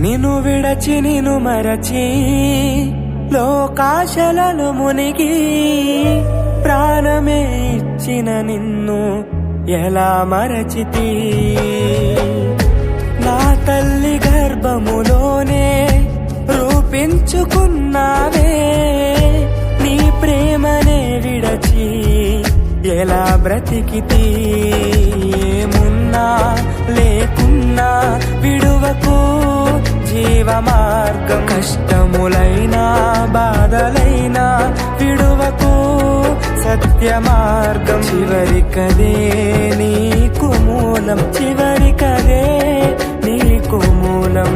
నిన్ను విడచి నిన్ను మరచి లోకాశలను మునిగి ప్రాణమే ఇచ్చిన నిన్ను ఎలా మరచితి? నా తల్లి గర్భములోనే రూపించుకున్నావే, నీ ప్రేమనే విడచి ఎలా బ్రతికితి? ఏమున్నా లేకున్నా విడువకు జీవ మార్గం, కష్టములైనా బాధలైనా విడువకు సత్య మార్గం. చివరికదే నీకు మూలం, చివరికదే నీకు మూలం.